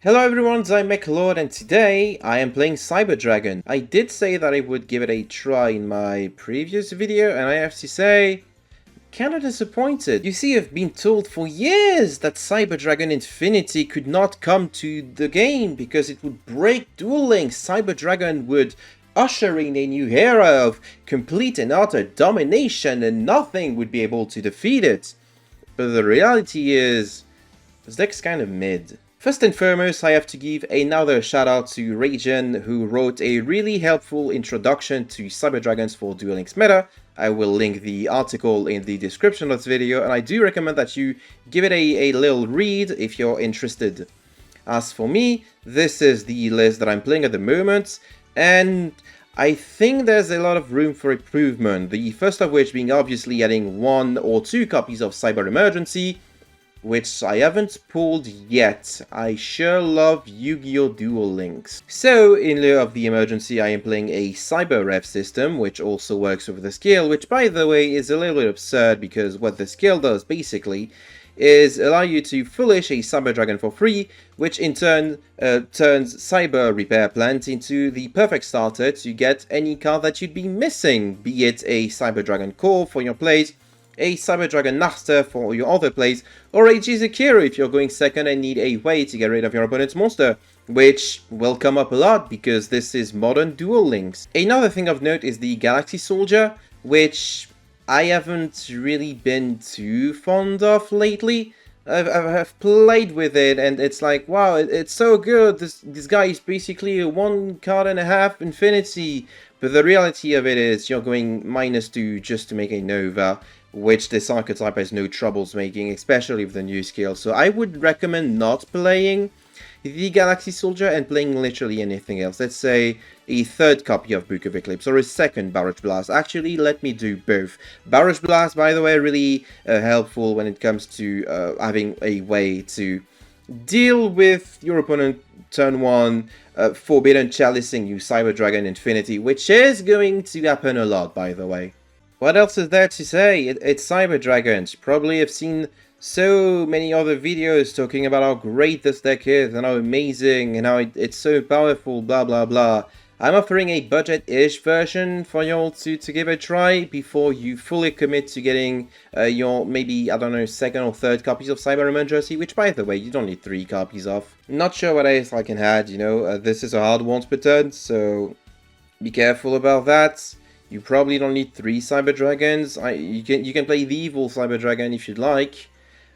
Hello everyone, I'm Lord, and today I am playing Cyber Dragon. I did say that I would give it a try in my previous video, and I have to say, kinda disappointed. You see, I've been told for years that Cyber Dragon Infinity could not come to the game because it would break Duel Links. Cyber Dragon would usher in a new era of complete and utter domination and nothing would be able to defeat it. But the reality is, this deck's kind of mid. First and foremost, I have to give another shout out to Rajan, who wrote a really helpful introduction to Cyber Dragons for Duel Links meta. I will link the article in the description of this video, and I do recommend that you give it a little read if you're interested. As for me, this is the list that I'm playing at the moment, and I think there's a lot of room for improvement, the first of which being obviously adding 1 or 2 copies of Cyber Emergency, which I haven't pulled yet. I sure love Yu-Gi-Oh! Duel Links. So, in lieu of the emergency, I am playing a Cyber Rev system, which also works with the skill, which by the way is a little bit absurd because what the skill does basically is allow you to foolish a Cyber Dragon for free, which in turn turns Cyber Repair Plant into the perfect starter to get any card that you'd be missing, be it a Cyber Dragon Core for your plays, a Cyber Dragon Master for your other plays, or a Jizukiro if you're going second and need a way to get rid of your opponent's monster, which will come up a lot because this is modern Duel Links. Another thing of note is the Galaxy Soldier, which I haven't really been too fond of lately. I've played with it and it's like, wow, it's so good. This guy is basically a 1 card and a half infinity, but the reality of it is you're going -2 just to make a Nova, which this archetype has no troubles making, especially with the new skill. So I would recommend not playing the Galaxy Soldier and playing literally anything else. Let's say a 3rd copy of Book of Eclipse or a 2nd Barrage Blast. Actually, let me do both. Barrage Blast, by the way, really helpful when it comes to having a way to deal with your opponent turn 1, Forbidden Chalicing you Cyber Dragon Infinity, which is going to happen a lot, by the way. What else is there to say? It's Cyber Dragons. You probably have seen so many other videos talking about how great this deck is and how amazing and how it's so powerful, blah blah blah. I'm offering a budget-ish version for y'all to give a try before you fully commit to getting your maybe, I don't know, 2nd or 3rd copies of Cyber Emergency, which by the way, you don't need 3 copies of. Not sure what else I can add, you know, this is a hard once per turn, so be careful about that. You probably don't need 3 Cyber Dragons. You can play the evil Cyber Dragon if you'd like.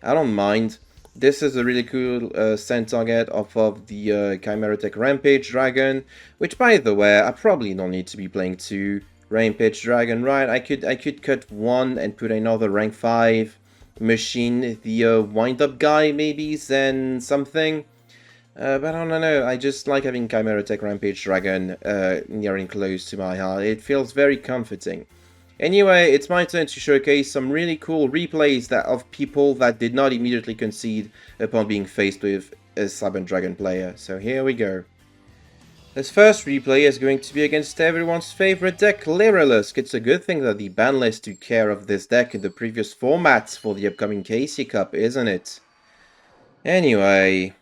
I don't mind. This is a really cool send target off of the Chimera Tech Rampage Dragon, which by the way, I probably don't need to be playing 2 Rampage Dragon, right? I could cut 1 and put another rank 5 machine, the wind-up guy maybe, then something. But I don't know, I just like having Chimera Tech Rampage Dragon nearing close to my heart. It feels very comforting. Anyway, it's my turn to showcase some really cool replays of people that did not immediately concede upon being faced with a Cyber Dragon player. So here we go. This first replay is going to be against everyone's favorite deck, Lyrilusc. It's a good thing that the ban list took care of this deck in the previous formats for the upcoming KC Cup, isn't it? Anyway,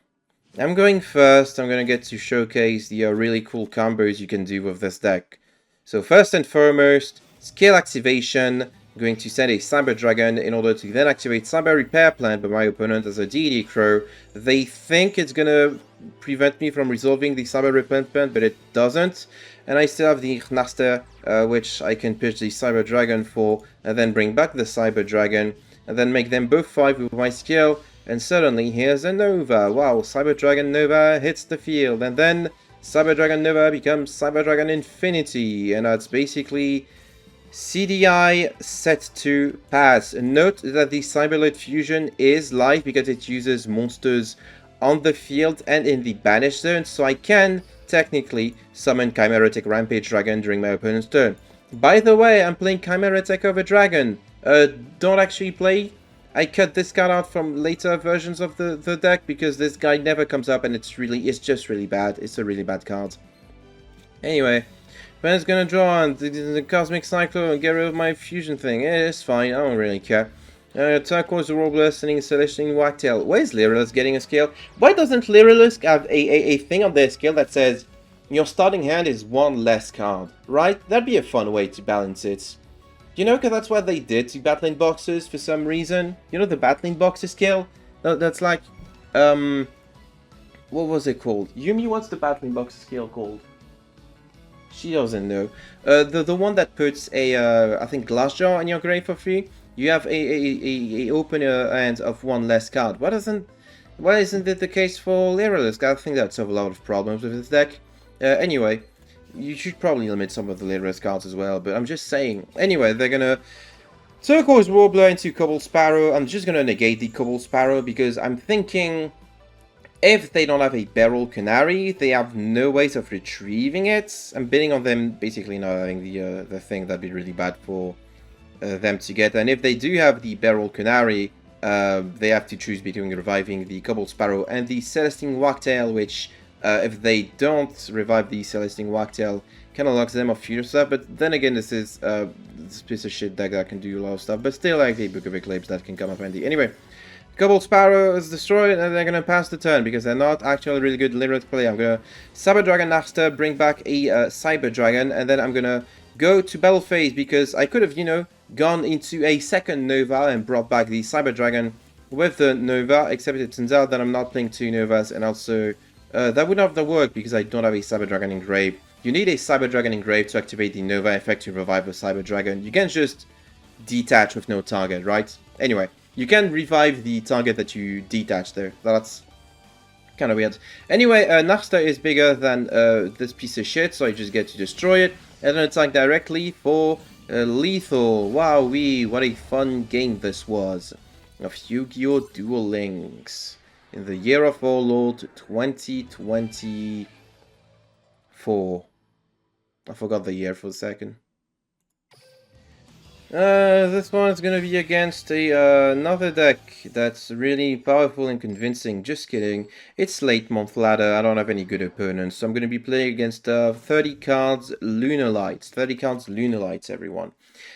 I'm going first. I'm going to get to showcase the really cool combos you can do with this deck. So first and foremost, skill activation. I'm going to send a Cyber Dragon in order to then activate Cyber Repair Plant by my opponent as a DD Crow. They think it's going to prevent me from resolving the Cyber Repair Plant, but it doesn't. And I still have the Master, which I can pitch the Cyber Dragon for, and then bring back the Cyber Dragon, and then make them both 5 with my skill. And suddenly, here's a Nova. Wow, Cyber Dragon Nova hits the field. And then Cyber Dragon Nova becomes Cyber Dragon Infinity. And that's basically CDI set to pass. Note that the Cyberlight Fusion is live because it uses monsters on the field and in the Banish Zone. So I can technically summon Chimera Tech Rampage Dragon during my opponent's turn. By the way, I'm playing Chimera Tech over Dragon. Don't actually play. I cut this card out from later versions of the deck because this guy never comes up and it's just really bad. It's a really bad card. Anyway, opponent's gonna draw on the Cosmic Cyclone and get rid of my fusion thing. It's fine, I don't really care. Turquoise Warbler, sending Celestial Wagtail. Why is Lyrilusc getting a skill? Why doesn't Lyrilusc have a thing on their skill that says your starting hand is one less card, right? That'd be a fun way to balance it. You know, because that's what they did to battling boxes for some reason. You know the battling boxes skill? That's like, what was it called? Yumi, what's the battling boxes skill called? She doesn't know. The one that puts a, I think, glass jar in your grave for free. You have a open hand of one less card. Why isn't it the case for Lyrilusc? I think that's a lot of problems with this deck. Anyway, you should probably limit some of the Lyrilusc cards as well, but I'm just saying. Anyway, they're gonna Turquoise Warbler into Cobalt Sparrow. I'm just gonna negate the Cobalt Sparrow because I'm thinking if they don't have a Barrel Canary, they have no ways of retrieving it. I'm betting on them basically not having the thing. That'd be really bad for them to get. And if they do have the Barrel Canary, they have to choose between reviving the Cobalt Sparrow and the Celestine Wagtail, which if they don't revive the Celestine Wagtail, kind of locks them off future stuff. But then again, this is this piece of shit deck that can do a lot of stuff, but still like the Book of Eclipse that can come up handy. Anyway, Cobalt Sparrow is destroyed, and they're gonna pass the turn because they're not actually really good Lyrilusc play. I'm gonna Cyber Dragon Naxter, bring back a Cyber Dragon, and then I'm gonna go to battle phase because I could have, you know, gone into a second Nova and brought back the Cyber Dragon with the Nova, except it turns out that I'm not playing two Novas, and also that would not have worked because I don't have a Cyber Dragon engraved. You need a Cyber Dragon engraved to activate the Nova effect to revive the Cyber Dragon. You can't just detach with no target, right? Anyway, you can revive the target that you detach there. That's kind of weird. Anyway, Naxter is bigger than this piece of shit, so I just get to destroy it and then attack directly for lethal. Wowee, what a fun game this was. Of Yu-Gi-Oh! Duel Links. In the year of our Lord 2024. I forgot the year for a second. This one is gonna be against another deck that's really powerful and convincing. Just kidding. It's late month ladder. I don't have any good opponents, so I'm gonna be playing against 30 cards Lunalights. 30 cards Lunalights, everyone.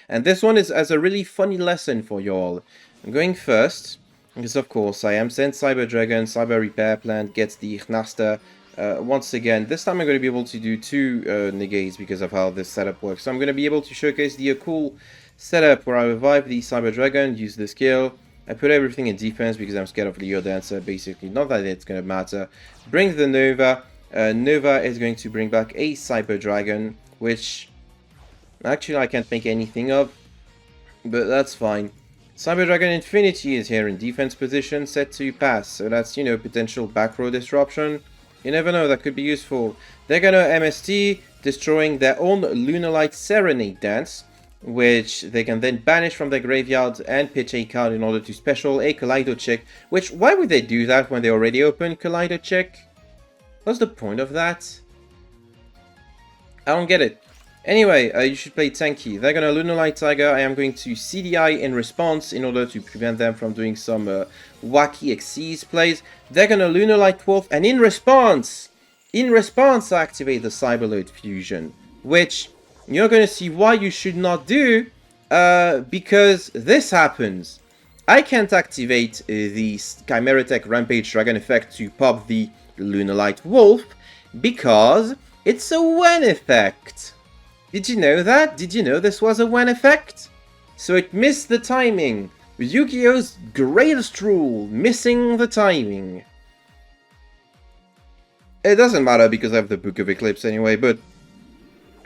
And this one has a really funny lesson for y'all. I'm going first, because of course I am sent Cyber Dragon, Cyber Repair Plant gets the Naxter. Once again, this time I'm going to be able to do two negates because of how this setup works. So I'm going to be able to showcase the cool setup where I revive the Cyber Dragon, use the skill. I put everything in defense because I'm scared of Leo Dancer, basically. Not that it's going to matter. Bring the Nova. Nova is going to bring back a Cyber Dragon, which actually I can't make anything of, but that's fine. Cyber Dragon Infinity is here in defense position, set to pass. So that's, you know, potential back row disruption. You never know, that could be useful. They're gonna MST, destroying their own Lunalight Serenade Dance, which they can then banish from their graveyard and pitch a card in order to special a Kaleido Check. Which, why would they do that when they already opened Kaleido Check? What's the point of that? I don't get it. Anyway, you should play tanky. They're gonna Lunalight Tiger. I am going to CDI in response in order to prevent them from doing some wacky Xyz plays. They're gonna Lunalight Wolf, and in response, I activate the Cyberload Fusion, which you're gonna see why you should not do, because this happens. I can't activate the Chimeratech Rampage Dragon effect to pop the Lunalight Wolf because it's a when effect. Did you know that? Did you know this was a when effect? So it missed the timing. Yu-Gi-Oh's greatest rule, missing the timing. It doesn't matter because I have the Book of Eclipse anyway, but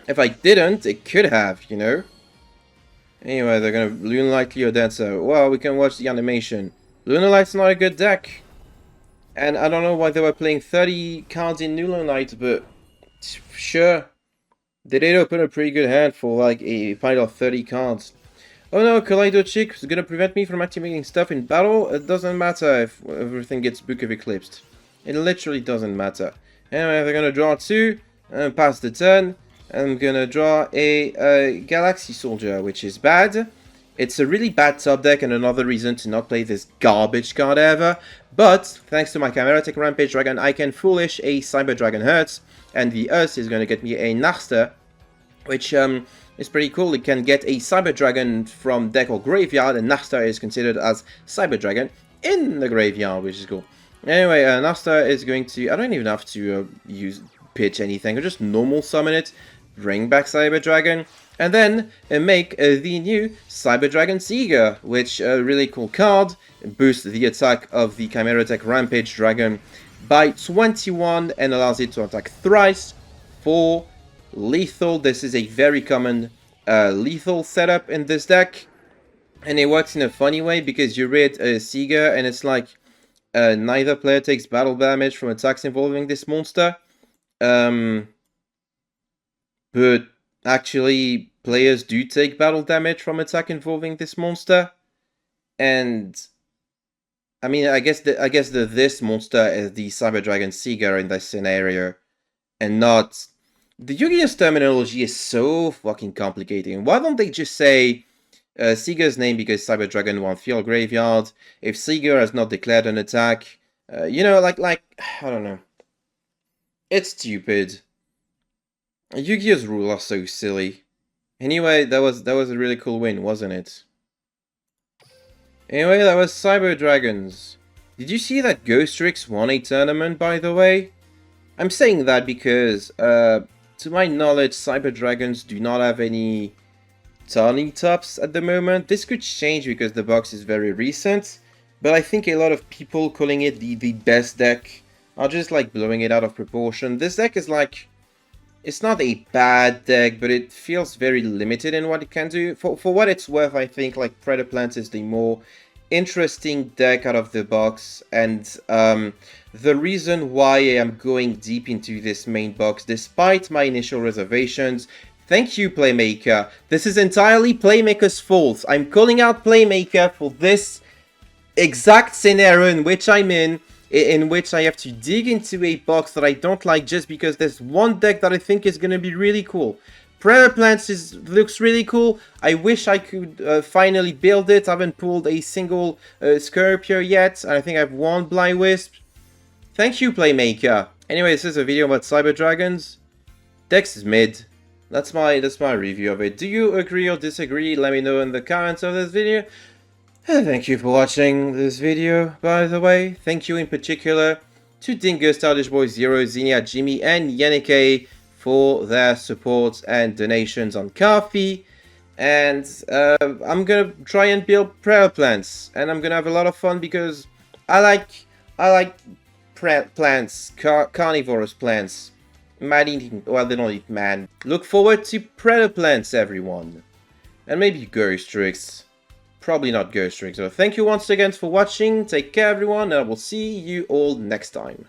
if I didn't, it could have, you know? Anyway, they're gonna Lunalight Leo Dancer. Well, we can watch the animation. Lunalight's not a good deck. And I don't know why they were playing 30 cards in Lunalight, but sure. They did open a pretty good hand for like a pile of 30 cards. Oh no, Kaleido Chick is gonna prevent me from activating stuff in battle. It doesn't matter if everything gets Book of Eclipsed. It literally doesn't matter. Anyway, they're gonna draw two and pass the turn. I'm gonna draw a Galaxy Soldier, which is bad. It's a really bad top deck and another reason to not play this garbage card ever. But thanks to my Chimeratech Rampage Dragon, I can foolish a Cyber Dragon Hertz. And the Earth is going to get me a Naxter, which is pretty cool. It can get a Cyber Dragon from deck or graveyard, and Nasta is considered as Cyber Dragon in the graveyard, which is cool. Anyway, Nasta is going to... I don't even have to pitch anything. I'll just normal summon it, bring back Cyber Dragon, and then make the new Cyber Dragon Seeger, which a really cool card. Boosts the attack of the Chimera Tech Rampage Dragon by 21 and allows it to attack thrice for lethal. This is a very common lethal setup in this deck, and it works in a funny way because you read Seeger and it's like neither player takes battle damage from attacks involving this monster, but actually players do take battle damage from attack involving this monster. And I mean, I guess this monster is the Cyber Dragon Seeger in this scenario, and not... The Yu-Gi-Oh's terminology is so fucking complicated. Why don't they just say Seeger's name because Cyber Dragon won field graveyard? If Seeger has not declared an attack, you know, like I don't know. It's stupid. Yu-Gi-Oh's rules are so silly. Anyway, that was a really cool win, wasn't it? Anyway, that was Cyber Dragons. Did you see that Ghost Tricks won a tournament, by the way? I'm saying that because, to my knowledge, Cyber Dragons do not have any tourney tops at the moment. This could change because the box is very recent, but I think a lot of people calling it the best deck are just like blowing it out of proportion. This deck is like... It's not a bad deck, but it feels very limited in what it can do. For what it's worth, I think like Predaplants is the more interesting deck out of the box, and the reason why I am going deep into this main box, despite my initial reservations. Thank you, Playmaker. This is entirely Playmaker's fault. I'm calling out Playmaker for this exact scenario in which I'm in which I have to dig into a box that I don't like just because there's one deck that I think is going to be really cool. Predaplants looks really cool. I wish I could finally build it. I haven't pulled a single Scorpio yet, and I think I've one Blind Wisp. Thank you, Playmaker. Anyway, this is a video about Cyber Dragons. Dex is mid. That's my review of it. Do you agree or disagree? Let me know in the comments of this video. Thank you for watching this video, by the way. Thank you in particular to Dingo, Stylish Boy, Zero, Zinnia, Jimmy, and Yannick for their support and donations on Ko-fi. And I'm gonna try and build Predaplants, and I'm gonna have a lot of fun because I like plants, carnivorous plants. Man-eating, well, they don't eat man. Look forward to Predaplants, everyone. And maybe Ghost Tricks. Probably not Ghost Tricks. So thank you once again for watching. Take care, everyone, and I will see you all next time.